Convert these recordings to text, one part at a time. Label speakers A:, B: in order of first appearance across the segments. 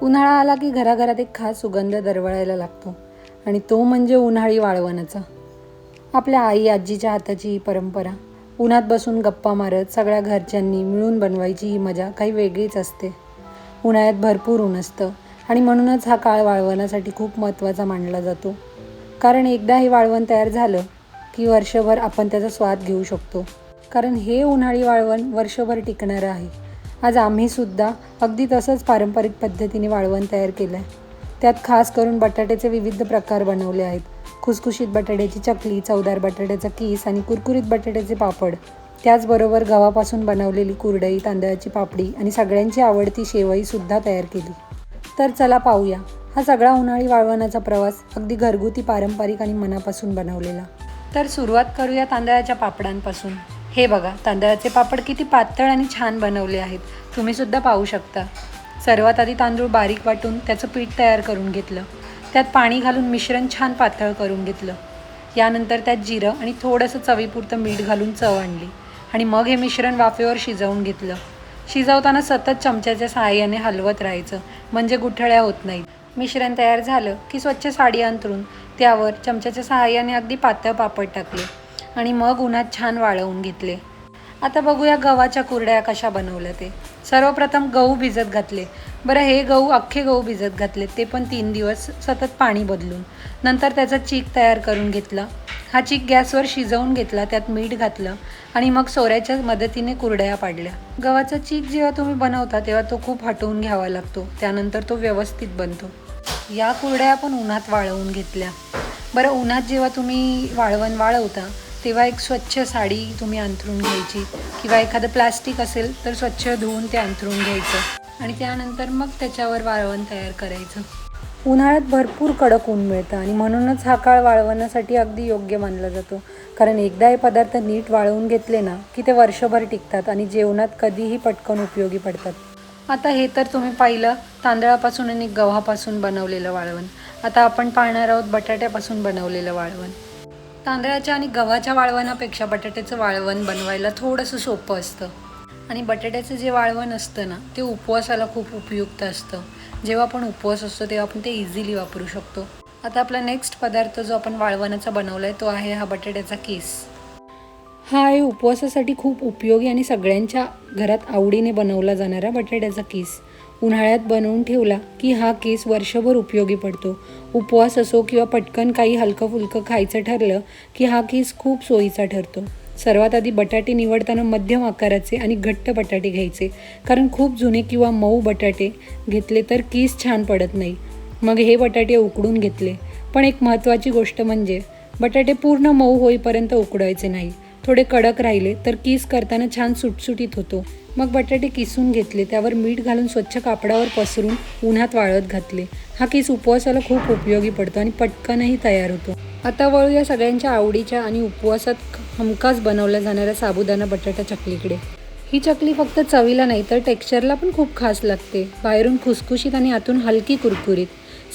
A: उन्हाळा आला की घराघरात एक खास सुगंध दरवळायला लागतो आणि तो म्हणजे उन्हाळी वाळवणाचा. आपल्या आई आजीच्या हाताची ही परंपरा, उन्हात बसून गप्पा मारत सगळ्या घरच्यांनी मिळून बनवायची ही मजा काही वेगळीच असते. उन्हाळ्यात भरपूर ऊन असतं आणि म्हणूनच हा काळ वाळवणासाठी खूप महत्त्वाचा मानला जातो. कारण एकदा हे वाळवण तयार झालं की वर्षभर आपण त्याचा स्वाद घेऊ शकतो. कारण हे उन्हाळी वाळवण वर्षभर टिकणारं आहे. आज आम्हीसुद्धा अगदी तसंच पारंपरिक पद्धतीने वाळवण तयार केलं आहे. त्यात खास करून बटाट्याचे विविध प्रकार बनवले आहेत. खुसखुशीत बटाट्याची चकली, चवदार बटाट्याचा कीस आणि कुरकुरीत बटाट्याचे पापड. त्याचबरोबर गव्हापासून बनवलेली कुरडई, तांदळाची पापडी आणि सगळ्यांची आवडती शेवईसुद्धा तयार केली. तर चला पाहूया हा सगळा उन्हाळी वाळवणाचा प्रवास अगदी घरगुती, पारंपरिक आणि मनापासून बनवलेला. तर सुरुवात करूया तांदळाच्या पापडांपासून. हे बघा, तांदळाचे पापड किती पातळ आणि छान बनवले आहेत. तुम्हीसुद्धा पाहू शकता. सर्वात आधी तांदूळ बारीक वाटून त्याचं पीठ तयार करून घेतलं. त्यात पाणी घालून मिश्रण छान पातळ करून घेतलं. यानंतर त्यात जिरं आणि थोडंसं चवीपुरतं मीठ घालून चव आणली आणि मग हे मिश्रण वाफेवर शिजवून घेतलं. शिजवताना सतत चमच्याच्या सहाय्याने हलवत राहायचं, म्हणजे गुठळ्या होत नाहीत. मिश्रण तयार झालं की स्वच्छ साडी अंथरून त्यावर चमच्याच्या सहाय्याने अगदी पातळ पापड टाकले आणि मग उन्हात छान वाळवून घेतले. आता बघूया गव्हाच्या कुरड्या कशा बनवल्या ते. सर्वप्रथम गहू भिजत घातले. बरं, हे गहू अख्खे गहू भिजत घातले, ते पण 3 दिवस सतत पाणी बदलून. नंतर त्याचा चीक तयार करून घेतला. हा चीक गॅसवर शिजवून घेतला, त्यात मीठ घातलं आणि मग सोऱ्याच्या मदतीने कुरड्या पाडल्या. गव्हाचा चीक जेव्हा तुम्ही बनवता तेव्हा तो खूप हटवून घ्यावा लागतो, त्यानंतर तो व्यवस्थित बनतो. या कुरड्या आपण उन्हात वाळवून घेतल्या. बरं, उन्हात जेव्हा तुम्ही वाळवण वाळवता तेव्हा एक स्वच्छ साडी तुम्ही अंथरून घ्यायची किंवा एखादं प्लास्टिक असेल तर स्वच्छ धुवून ते अंथरून घ्यायचं आणि त्यानंतर मग त्याच्यावर वाळवण तयार करायचं. उन्हाळ्यात भरपूर कडक ऊन मिळतं आणि म्हणूनच हा काळ वाळवण्यासाठी अगदी योग्य मानला जातो. कारण एकदा हे पदार्थ नीट वाळवून घेतले ना की ते वर्षभर टिकतात आणि जेवणात कधीही पटकन उपयोगी पडतात. आता हे तर तुम्ही पाहिलं तांदळापासून आणि गव्हापासून बनवलेलं वाळवण. आता आपण पाहणार आहोत बटाट्यापासून बनवलेलं वाळवण. तांदळाच्या आणि गव्हाच्या वाळवणापेक्षा बटाट्याचं वाळवण बनवायला थोडंसं सोपं असतं आणि बटाट्याचं जे वाळवण असतं ना ते उपवासाला खूप उपयुक्त असतं. जेव्हा आपण उपवास असतो तेव्हा आपण ते इझिली वापरू शकतो. आता आपला नेक्स्ट पदार्थ जो आपण वाळवणाचा बनवला आहे तो आहे हा बटाट्याचा कीस. हा आहे उपवासासाठी खूप उपयोगी आणि सगळ्यांच्या घरात आवडीने बनवला जाणारा बटाट्याचा कीस. उन्हाळ्यात बनवून ठेवला की हा कीस वर्षभर उपयोगी पडतो. उपवास असो किंवा पटकन काही हलकं फुलकं खायचं ठरलं की हा कीस खूप सोयीचा ठरतो. सर्वात आधी बटाटे निवडताना मध्यम आकाराचे आणि घट्ट बटाटे घ्यायचे, कारण खूप जुने किंवा मऊ बटाटे घेतले तर कीस छान पडत नाही. मग हे बटाटे उकडून घेतले. पण एक महत्त्वाची गोष्ट म्हणजे बटाटे पूर्ण मऊ होईपर्यंत उकडवायचे नाही. थोडे कडक राहिले तर कीस करताना छान सुटसुटीत होतो. मग बटाटे किसून घेतले, त्यावर मीठ घालून स्वच्छ कापडावर पसरून उन्हात वाळत घातले. हा कीस उपवासाला खूप उपयोगी पडतो आणि पटकनही तयार होतो. आता वळूया सगळ्यांच्या आवडीच्या आणि उपवासात हमखास बनवल्या जाणाऱ्या साबुदाणा बटाटा चकलीकडे. ही चकली फक्त चवीला नाही तर टेक्स्चरला पण खूप खास लागते. बाहेरून खुसखुशीत आणि आतून हलकी कुरकुरीत.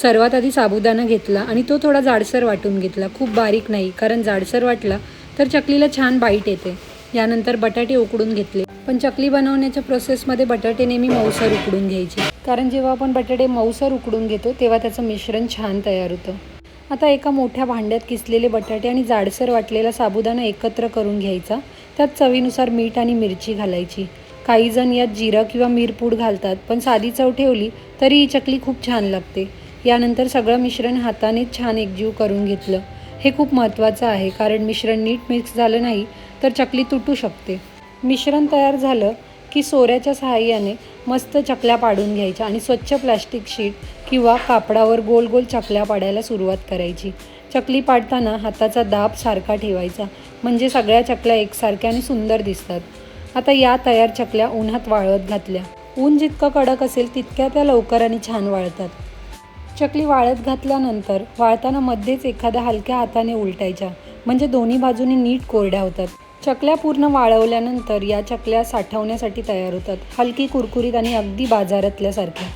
A: सर्वात आधी साबुदाणा घेतला आणि तो थोडा जाडसर वाटून घेतला, खूप बारीक नाही, कारण जाडसर वाटला तर चकलीला छान बाईट येते. यानंतर बटाटे उकडून घेतले. पण चकली बनवण्याच्या प्रोसेसमध्ये बटाटे नेहमी मऊसर उकडून घ्यायचे, कारण जेव्हा आपण बटाटे मऊसर उकडून घेतो तेव्हा त्याचं मिश्रण छान तयार होतं. आता एका मोठ्या भांड्यात किसलेले बटाटे आणि जाडसर वाटलेला साबुदाणा एकत्र करून घ्यायचा. त्यात चवीनुसार मीठ आणि मिरची घालायची. काही जण यात जिरं किंवा मिरपूड घालतात, पण साधी चव ठेवली तरी ही चकली खूप छान लागते. यानंतर सगळं मिश्रण हाताने छान एकजीव करून घेतलं. हे खूप महत्त्वाचं आहे, कारण मिश्रण नीट मिक्स झालं नाही तर चकली तुटू शकते. मिश्रण तयार झालं की सोऱ्याच्या सहाय्याने मस्त चकल्या पाडून घ्यायच्या आणि स्वच्छ प्लॅस्टिक शीट किंवा कापडावर गोल गोल चकल्या पाडायला सुरुवात करायची. चकली पाडताना हाताचा दाब सारखा ठेवायचा, म्हणजे सगळ्या चकल्या एकसारख्या आणि सुंदर दिसतात. आता या तयार चकल्या उन्हात वाळत घातल्या. ऊन जितकं कडक असेल तितक्या त्या लवकर आणि छान वाळतात. चकली वाळत घातल्यानंतर वाळताना मध्येच एखाद्या हलक्या हाताने उलटायच्या, म्हणजे दोन्ही बाजूनी नीट कोरड्या होतात. चकल्या पूर्ण वाळवल्यानंतर या चकल्या साठवण्यासाठी तयार होतात, हलकी कुरकुरीत आणि अगदी बाजारातल्यासारख्या.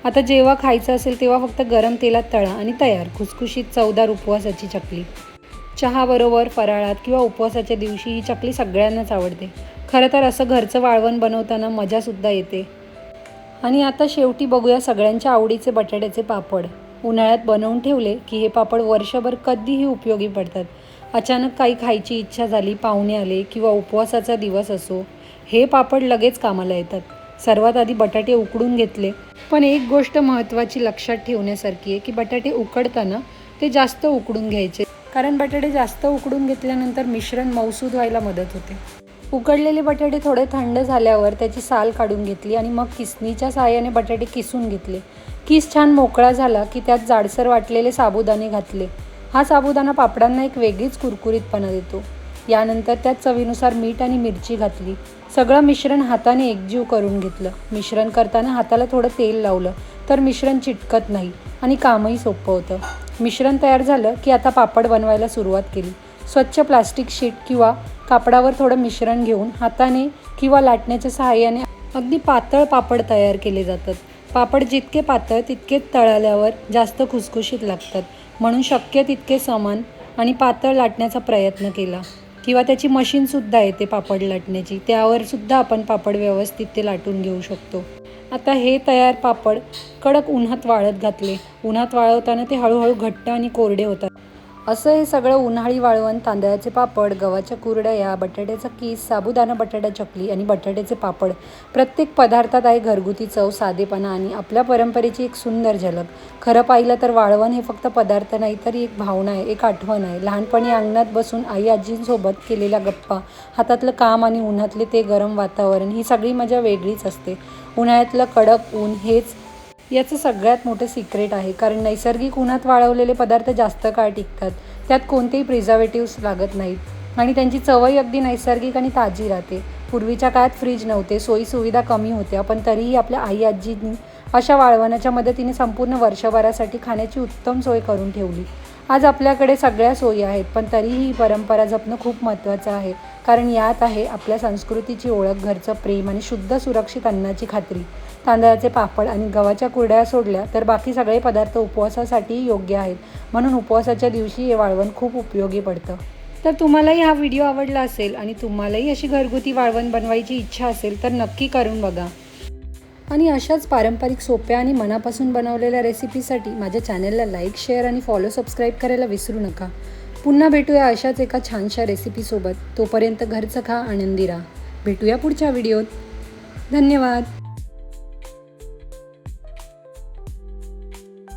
A: आता जेव्हा खायचं असेल तेव्हा फक्त गरम तेलात तळा आणि तयार खुसखुशीत चवदार उपवासाची चकली. चहाबरोबर, फराळात किंवा उपवासाच्या दिवशी ही चकली सगळ्यांनाच आवडते. खरं तर असं घरचं वाळवण बनवताना मजासुद्धा येते. आणि आता शेवटी बघूया सगळ्यांच्या आवडीचे बटाट्याचे पापड. उन्हाळ्यात बनवून ठेवले की हे पापड वर्षभर कधीही उपयोगी पडतात. अचानक काही खायची इच्छा झाली, पाहुणे आले किंवा उपवासाचा दिवस असो, हे पापड लगेच कामाला येतात. सर्वात आधी बटाटे उकडून घेतले, पण एक गोष्ट महत्त्वाची लक्षात ठेवण्यासारखी आहे की बटाटे उकडताना ते जास्त उकडून घ्यायचे, कारण बटाटे जास्त उकडून घेतल्यानंतर मिश्रण मऊसूद व्हायला मदत होते. उकडलेले बटाटे थोडे थंड झाल्यावर त्याची साल काढून घेतली आणि मग किसणीच्या साहाय्याने बटाटे किसून घेतले. किस छान मोकळा झाला की त्यात जाडसर वाटलेले साबुदाणे घातले. हा साबुदाणा पापडांना एक वेगळीच कुरकुरीतपणा देतो. यानंतर त्यात चवीनुसार मीठ आणि मिरची घातली. सगळं मिश्रण हाताने एकजीव करून घेतलं. मिश्रण करताना हाताला थोडं तेल लावलं तर मिश्रण चिटकत नाही आणि कामही सोपं होतं. मिश्रण तयार झालं की आता पापड बनवायला सुरुवात केली. स्वच्छ प्लास्टिक शीट किंवा कापडावर थोडं मिश्रण घेऊन हाताने किंवा लाटण्याच्या सहाय्याने अगदी पातळ पापड तयार केले जातात. पापड जितके पातळ तितके तळल्यावर जास्त खुसखुशीत लागतात, म्हणून शक्य तितके समान आणि पातळ लाटण्याचा प्रयत्न केला. किंवा त्याची मशीनसुद्धा येते पापड लाटण्याची, त्यावर सुद्धा आपण पापड व्यवस्थित ते लाटून घेऊ शकतो. आता हे तयार पापड कडक उन्हात वाळत घातले. उन्हात वाळवताना ते हळूहळू घट्ट आणि कोरडे होतात. असं हे सगळं उन्हाळी वाळवण, तांदळाचे पापड, गव्हाच्या कुरडया, बटाट्याचा कीस, साबुदाणा बटाटा चकली आणि बटाट्याचे पापड, प्रत्येक पदार्थात आहे घरगुती चव, साधेपणा आणि आपल्या परंपरेची एक सुंदर झलक. खरं पाहिलं तर वाळवण हे फक्त पदार्थ नाही, तर एक भावना आहे, एक आठवण आहे. लहानपणी अंगणात बसून आई आजींसोबत केलेल्या गप्पा, हातातलं काम आणि उन्हातले ते गरम वातावरण, ही सगळी मजा वेगळीच असते. उन्हाळ्यातलं कडक ऊन हेच याचं सगळ्यात मोठं सिक्रेट आहे, कारण नैसर्गिक उन्हात वाळवलेले पदार्थ जास्त काळ टिकतात. त्यात कोणतेही प्रिझर्वेटिव्स लागत नाहीत आणि त्यांची चवही अगदी नैसर्गिक आणि ताजी राहते. पूर्वीच्या काळात फ्रीज नव्हते, सोयीसुविधा कमी होत्या, पण तरीही आपल्या आई आजींनी अशा वाळवणाच्या मदतीने संपूर्ण वर्षभरासाठी खाण्याची उत्तम सोय करून ठेवली. आज आपल्याकडे सगळ्या सोयी आहेत, पण तरीही ही परंपरा जपणं खूप महत्त्वाचं आहे, कारण यात आहे आपल्या संस्कृतीची ओळख, घरचं प्रेम आणि शुद्ध सुरक्षित अन्नाची खात्री. तांदळाचे पापड आणि गव्हाच्या कुरडया सोडल्या तर बाकी सगळे पदार्थ उपवासासाठीही योग्य आहेत, म्हणून उपवासाच्या दिवशी हे वाळवण खूप उपयोगी पडतं. तर तुम्हालाही हा व्हिडिओ आवडला असेल आणि तुम्हालाही अशी घरगुती वाळवण बनवायची इच्छा असेल तर नक्की करून बघा. आणि अशाच पारंपरिक, सोप्या आणि मनापासून बनवलेल्या रेसिपीसाठी माझ्या चॅनलला लाईक, शेअर आणि सबस्क्राईब करायला विसरू नका. पुन्हा भेटूया अशाच एका छानशा रेसिपीसोबत. तोपर्यंत घरचं खा, आनंदी राहा. भेटूया पुढच्या व्हिडिओत. धन्यवाद.